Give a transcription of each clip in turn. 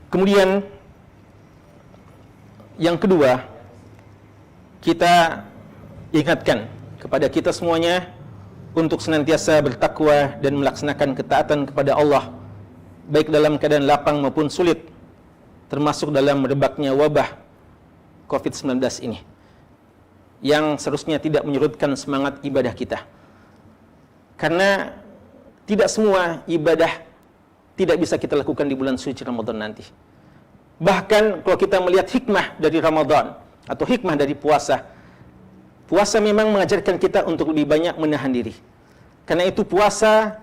Kemudian yang kedua, kita ingatkan kepada kita semuanya untuk senantiasa bertakwa dan melaksanakan ketaatan kepada Allah, baik dalam keadaan lapang maupun sulit, termasuk dalam merebaknya wabah COVID-19 ini, yang seharusnya tidak menyurutkan semangat ibadah kita. Karena tidak semua ibadah tidak bisa kita lakukan di bulan suci Ramadan nanti. Bahkan kalau kita melihat hikmah dari Ramadan atau hikmah dari puasa, puasa memang mengajarkan kita untuk lebih banyak menahan diri. Karena itu puasa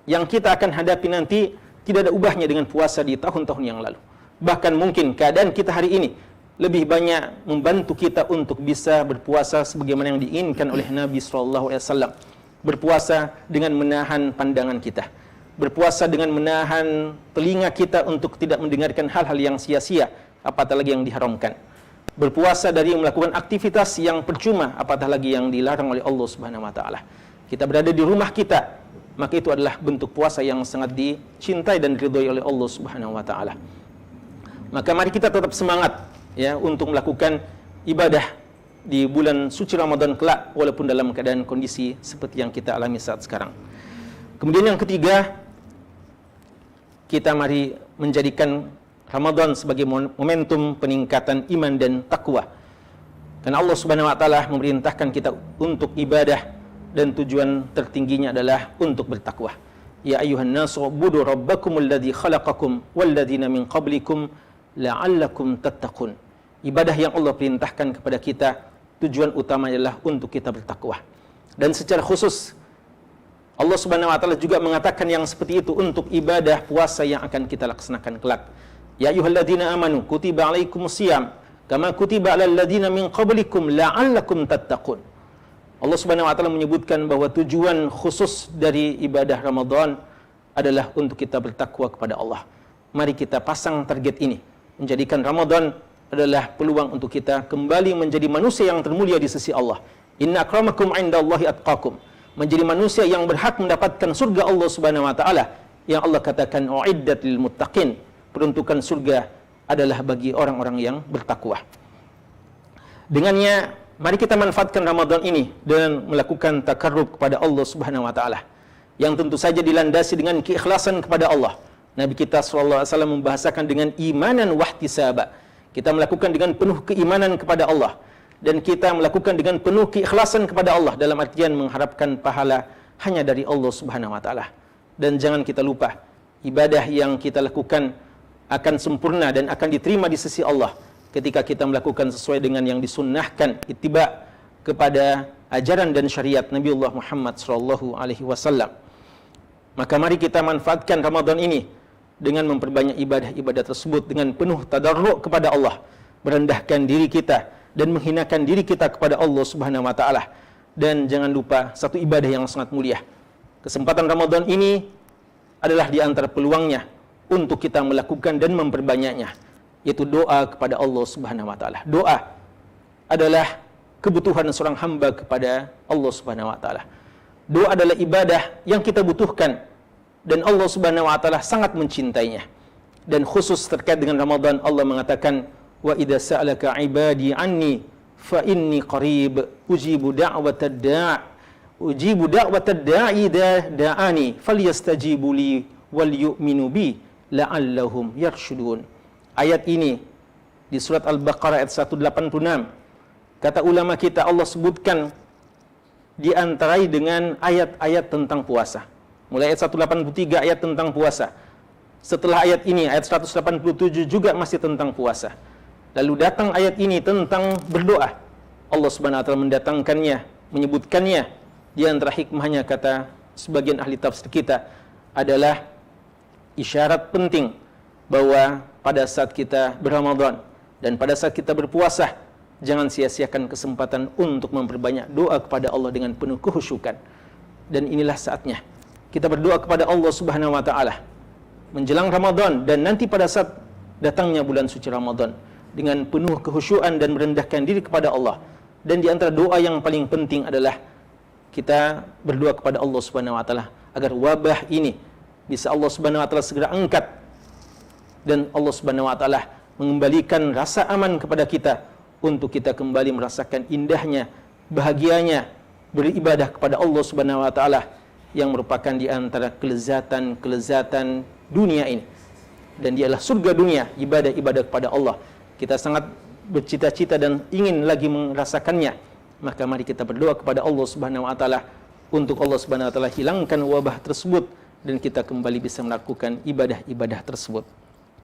yang kita akan hadapi nanti tidak ada ubahnya dengan puasa di tahun-tahun yang lalu. Bahkan mungkin keadaan kita hari ini lebih banyak membantu kita untuk bisa berpuasa sebagaimana yang diinginkan oleh Nabi SAW. Berpuasa dengan menahan pandangan kita, berpuasa dengan menahan telinga kita untuk tidak mendengarkan hal-hal yang sia-sia, apatah lagi yang diharamkan. Berpuasa dari melakukan aktivitas yang percuma, apatah lagi yang dilarang oleh Allah Subhanahu wa taala. Kita berada di rumah kita, maka itu adalah bentuk puasa yang sangat dicintai dan diridhoi oleh Allah Subhanahu wa taala. Maka mari kita tetap semangat ya untuk melakukan ibadah di bulan suci Ramadan kelak, walaupun dalam keadaan kondisi seperti yang kita alami saat sekarang. Kemudian yang ketiga, kita mari menjadikan Ramadan sebagai momentum peningkatan iman dan takwa. Karena Allah Subhanahu wa taala memerintahkan kita untuk ibadah dan tujuan tertingginya adalah untuk bertakwa. Ya ayyuhan nasu ubudu rabbakumul ladzi khalaqakum walladzina min qablikum la'allakum tattaqun. Ibadah yang Allah perintahkan kepada kita, tujuan utama adalah untuk kita bertakwa. Dan secara khusus Allah Subhanahu wa taala juga mengatakan yang seperti itu untuk ibadah puasa yang akan kita laksanakan kelak. Ya ayyuhalladzina amanu kutiba alaikumusiyam kama kutiba alal ladzina min qablikum la'allakum tattaqun. Allah Subhanahu wa taala menyebutkan bahwa tujuan khusus dari ibadah Ramadan adalah untuk kita bertakwa kepada Allah. Mari kita pasang target ini, menjadikan Ramadan adalah peluang untuk kita kembali menjadi manusia yang termulia di sisi Allah. Inna akramakum indallahi atqakum. Menjadi manusia yang berhak mendapatkan surga Allah Subhanahu wa taala yang Allah katakan uiddat lil muttaqin. Peruntukan surga adalah bagi orang-orang yang bertakwa. Dengannya mari kita manfaatkan Ramadan ini dengan melakukan takarrub kepada Allah Subhanahu wa taala yang tentu saja dilandasi dengan keikhlasan kepada Allah. Nabi kita sallallahu alaihi wasallam membahasakan dengan imanan wahtisaba. Kita melakukan dengan penuh keimanan kepada Allah dan kita melakukan dengan penuh keikhlasan kepada Allah dalam artian mengharapkan pahala hanya dari Allah Subhanahu wa taala. Dan jangan kita lupa, ibadah yang kita lakukan akan sempurna dan akan diterima di sisi Allah ketika kita melakukan sesuai dengan yang disunnahkan, ittiba kepada ajaran dan syariat Nabiullah Muhammad sallallahu alaihi wasallam. Maka mari kita manfaatkan Ramadan ini dengan memperbanyak ibadah-ibadah tersebut dengan penuh tadarruk kepada Allah, merendahkan diri kita dan menghinakan diri kita kepada Allah Subhanahu wa taala. Dan jangan lupa satu ibadah yang sangat mulia. Kesempatan Ramadan ini adalah di antara peluangnya untuk kita melakukan dan memperbanyaknya, yaitu doa kepada Allah Subhanahu wa taala. Doa adalah kebutuhan seorang hamba kepada Allah Subhanahu wa taala. Doa adalah ibadah yang kita butuhkan dan Allah Subhanahu wa taala sangat mencintainya. Dan khusus terkait dengan Ramadan, Allah mengatakan, "Wa idza sa'alaka 'ibadi 'anni fa inni qarib ujibu da'watad da'i da'ani falyastajibu li wal yu'minu bi la'allahum yarshudun." Ayat ini di surat Al-Baqarah ayat 186. Kata ulama kita, Allah sebutkan diantarai dengan ayat-ayat tentang puasa. Mulai ayat 183 ayat tentang puasa. Setelah ayat ini ayat 187 juga masih tentang puasa. Lalu datang ayat ini tentang berdoa. Allah Subhanahu wa taala mendatangkannya, menyebutkannya. Di antara hikmahnya kata sebagian ahli tafsir kita adalah isyarat penting bahwa pada saat kita berRamadan dan pada saat kita berpuasa, jangan sia-siakan kesempatan untuk memperbanyak doa kepada Allah dengan penuh kehusyukan. Dan inilah saatnya kita berdoa kepada Allah Subhanahu wa taala menjelang Ramadan dan nanti pada saat datangnya bulan suci Ramadan dengan penuh kehusyuan dan merendahkan diri kepada Allah. Dan di antara doa yang paling penting adalah kita berdoa kepada Allah Subhanahu wa taala agar wabah ini bisa Allah Subhanahu wa taala segera angkat dan Allah Subhanahu wa taala mengembalikan rasa aman kepada kita untuk kita kembali merasakan indahnya, bahagianya beribadah kepada Allah Subhanahu wa taala yang merupakan di antara kelezatan dunia ini. Dan dialah surga dunia, ibadah kepada Allah. Kita sangat bercita-cita dan ingin lagi merasakannya. Maka mari kita berdoa kepada Allah Subhanahu wa taala untuk Allah Subhanahu wa taala hilangkan wabah tersebut dan kita kembali bisa melakukan ibadah-ibadah tersebut.